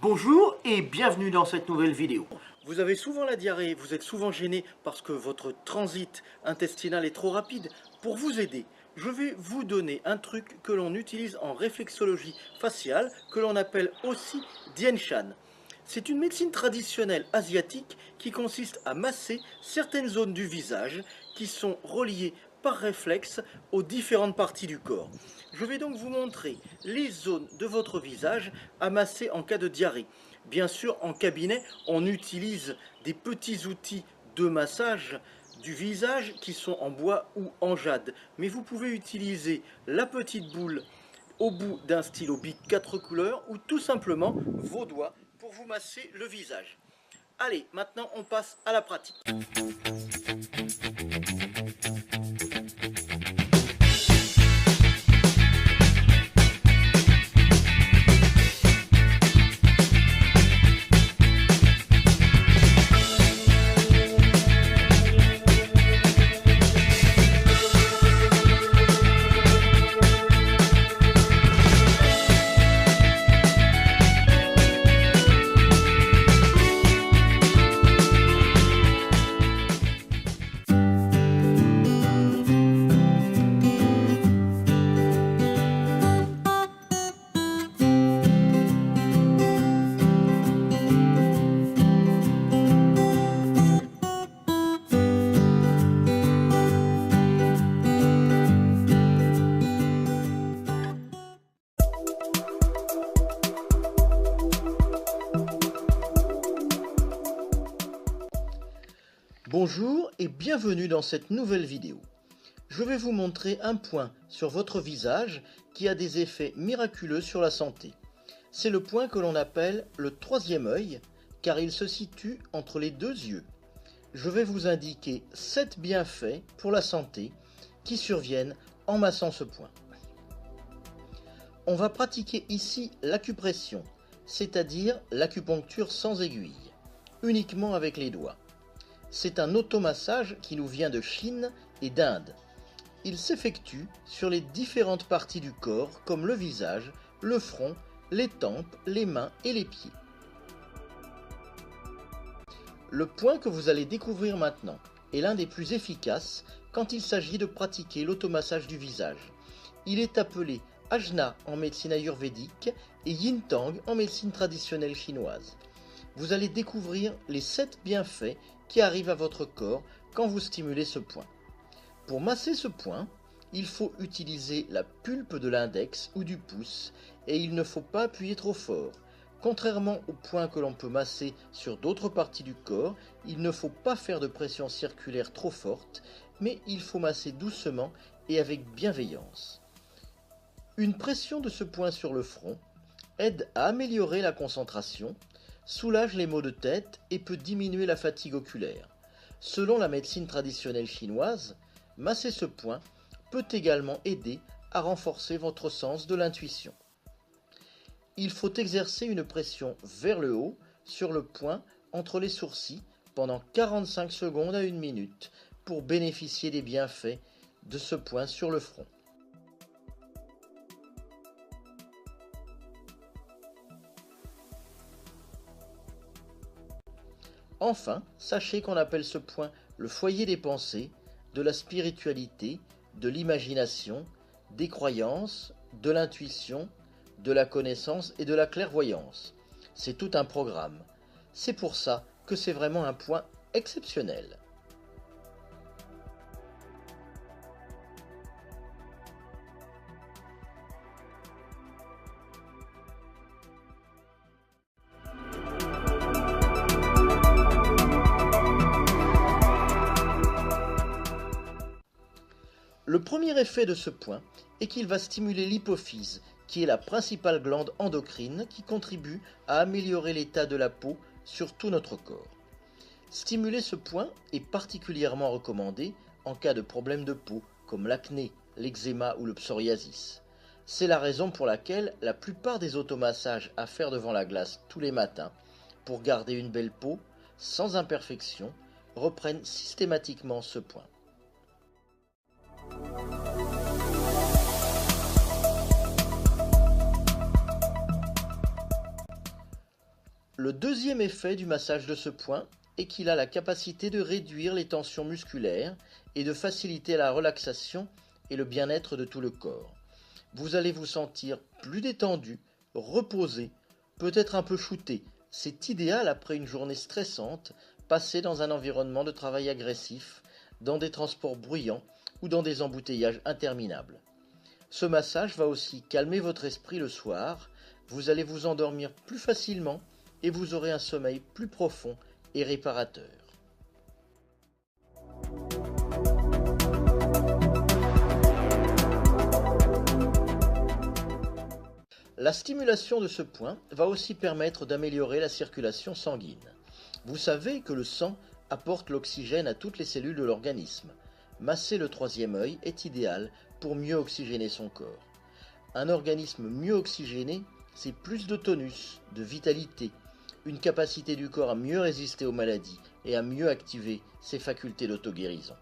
Bonjour et bienvenue dans cette nouvelle vidéo. Vous avez souvent la diarrhée, vous êtes souvent gêné parce que votre transit intestinal est trop rapide. Pour vous aider, je vais vous donner un truc que l'on utilise en réflexologie faciale, que l'on appelle aussi Dian Shan. C'est une médecine traditionnelle asiatique qui consiste à masser certaines zones du visage qui sont reliées par réflexe aux différentes parties du corps. Je vais donc vous montrer les zones de votre visage à masser en cas de diarrhée. Bien sûr, en cabinet, on utilise des petits outils de massage du visage qui sont en bois ou en jade. Mais vous pouvez utiliser la petite boule au bout d'un stylo bic 4 couleurs ou tout simplement vos doigts pour vous masser le visage. Allez, maintenant on passe à la pratique. Bonjour et bienvenue dans cette nouvelle vidéo. Je vais vous montrer un point sur votre visage qui a des effets miraculeux sur la santé. C'est le point que l'on appelle le troisième œil car il se situe entre les deux yeux. Je vais vous indiquer 7 bienfaits pour la santé qui surviennent en massant ce point. On va pratiquer ici l'acupression, c'est-à-dire l'acupuncture sans aiguille, uniquement avec les doigts. C'est un automassage qui nous vient de Chine et d'Inde. Il s'effectue sur les différentes parties du corps comme le visage, le front, les tempes, les mains et les pieds. Le point que vous allez découvrir maintenant est l'un des plus efficaces quand il s'agit de pratiquer l'automassage du visage. Il est appelé Ajna en médecine ayurvédique et Yin Tang en médecine traditionnelle chinoise. Vous allez découvrir les 7 bienfaits qui arrivent à votre corps quand vous stimulez ce point. Pour masser ce point, il faut utiliser la pulpe de l'index ou du pouce et il ne faut pas appuyer trop fort. Contrairement au point que l'on peut masser sur d'autres parties du corps, il ne faut pas faire de pression circulaire trop forte, mais il faut masser doucement et avec bienveillance. Une pression de ce point sur le front aide à améliorer la concentration, soulage les maux de tête et peut diminuer la fatigue oculaire. Selon la médecine traditionnelle chinoise, masser ce point peut également aider à renforcer votre sens de l'intuition. Il faut exercer une pression vers le haut sur le point entre les sourcils pendant 45 secondes à 1 minute pour bénéficier des bienfaits de ce point sur le front. Enfin, sachez qu'on appelle ce point le foyer des pensées, de la spiritualité, de l'imagination, des croyances, de l'intuition, de la connaissance et de la clairvoyance. C'est tout un programme. C'est pour ça que c'est vraiment un point exceptionnel. Le premier effet de ce point est qu'il va stimuler l'hypophyse, qui est la principale glande endocrine qui contribue à améliorer l'état de la peau sur tout notre corps. Stimuler ce point est particulièrement recommandé en cas de problèmes de peau comme l'acné, l'eczéma ou le psoriasis. C'est la raison pour laquelle la plupart des automassages à faire devant la glace tous les matins, pour garder une belle peau, sans imperfection, reprennent systématiquement ce point. Le deuxième effet du massage de ce point est qu'il a la capacité de réduire les tensions musculaires et de faciliter la relaxation et le bien-être de tout le corps. Vous allez vous sentir plus détendu, reposé, peut-être un peu shooté. C'est idéal après une journée stressante, passée dans un environnement de travail agressif, dans des transports bruyants ou dans des embouteillages interminables. Ce massage va aussi calmer votre esprit le soir, vous allez vous endormir plus facilement et vous aurez un sommeil plus profond et réparateur. La stimulation de ce point va aussi permettre d'améliorer la circulation sanguine. Vous savez que le sang apporte l'oxygène à toutes les cellules de l'organisme. Masser le troisième œil est idéal pour mieux oxygéner son corps. Un organisme mieux oxygéné, c'est plus de tonus, de vitalité, une capacité du corps à mieux résister aux maladies et à mieux activer ses facultés d'auto-guérison.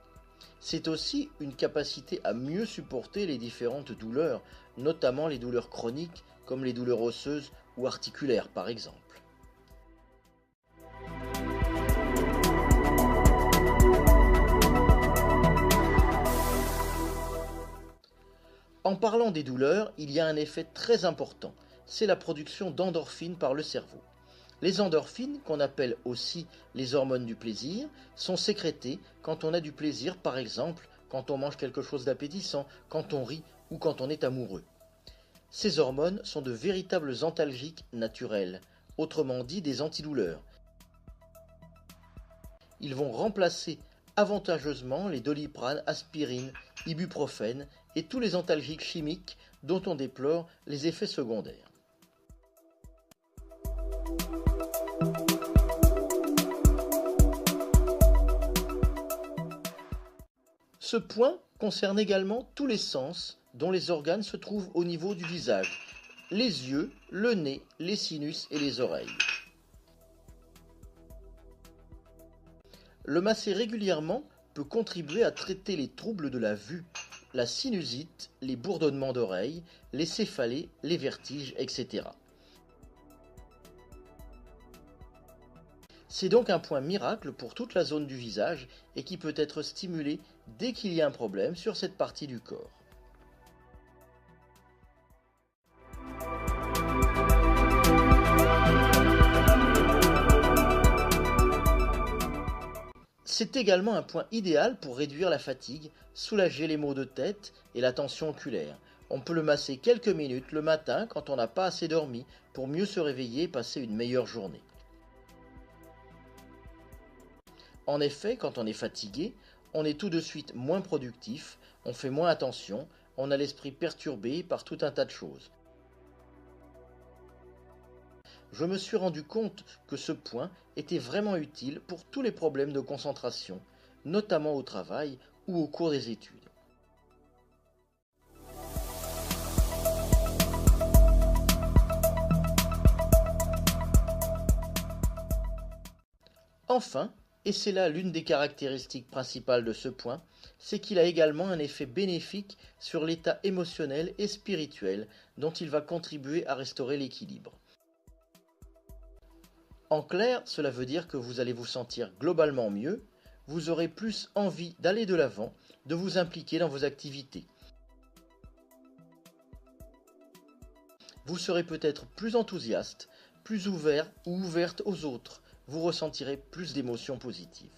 C'est aussi une capacité à mieux supporter les différentes douleurs, notamment les douleurs chroniques comme les douleurs osseuses ou articulaires par exemple. En parlant des douleurs, il y a un effet très important, c'est la production d'endorphines par le cerveau. Les endorphines, qu'on appelle aussi les hormones du plaisir, sont sécrétées quand on a du plaisir, par exemple quand on mange quelque chose d'appétissant, quand on rit ou quand on est amoureux. Ces hormones sont de véritables antalgiques naturels, autrement dit des antidouleurs. Ils vont remplacer avantageusement les Doliprane, aspirine, ibuprofène et tous les antalgiques chimiques dont on déplore les effets secondaires. Ce point concerne également tous les sens dont les organes se trouvent au niveau du visage, les yeux, le nez, les sinus et les oreilles. Le masser régulièrement peut contribuer à traiter les troubles de la vue, la sinusite, les bourdonnements d'oreilles, les céphalées, les vertiges, etc. C'est donc un point miracle pour toute la zone du visage et qui peut être stimulé dès qu'il y a un problème sur cette partie du corps. C'est également un point idéal pour réduire la fatigue, soulager les maux de tête et la tension oculaire. On peut le masser quelques minutes le matin quand on n'a pas assez dormi pour mieux se réveiller et passer une meilleure journée. En effet, quand on est fatigué, on est tout de suite moins productif, on fait moins attention, on a l'esprit perturbé par tout un tas de choses. Je me suis rendu compte que ce point était vraiment utile pour tous les problèmes de concentration, notamment au travail ou au cours des études. Enfin, et c'est là l'une des caractéristiques principales de ce point, c'est qu'il a également un effet bénéfique sur l'état émotionnel et spirituel dont il va contribuer à restaurer l'équilibre. En clair, cela veut dire que vous allez vous sentir globalement mieux, vous aurez plus envie d'aller de l'avant, de vous impliquer dans vos activités. Vous serez peut-être plus enthousiaste, plus ouvert ou ouverte aux autres, vous ressentirez plus d'émotions positives.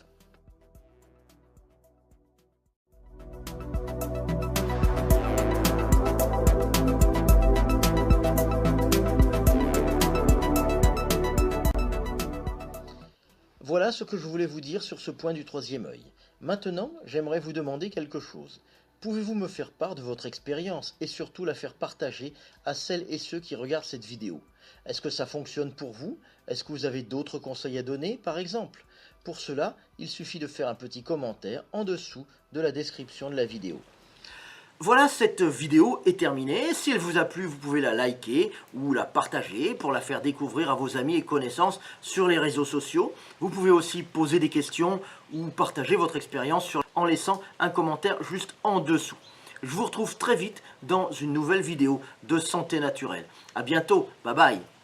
Voilà ce que je voulais vous dire sur ce point du troisième œil. Maintenant, j'aimerais vous demander quelque chose. Pouvez-vous me faire part de votre expérience et surtout la faire partager à celles et ceux qui regardent cette vidéo? Est-ce que ça fonctionne pour vous? Est-ce que vous avez d'autres conseils à donner, par exemple? Pour cela, il suffit de faire un petit commentaire en dessous de la description de la vidéo. Voilà, cette vidéo est terminée. Si elle vous a plu, vous pouvez la liker ou la partager pour la faire découvrir à vos amis et connaissances sur les réseaux sociaux. Vous pouvez aussi poser des questions ou partager votre expérience en laissant un commentaire juste en dessous. Je vous retrouve très vite dans une nouvelle vidéo de santé naturelle. À bientôt, bye bye.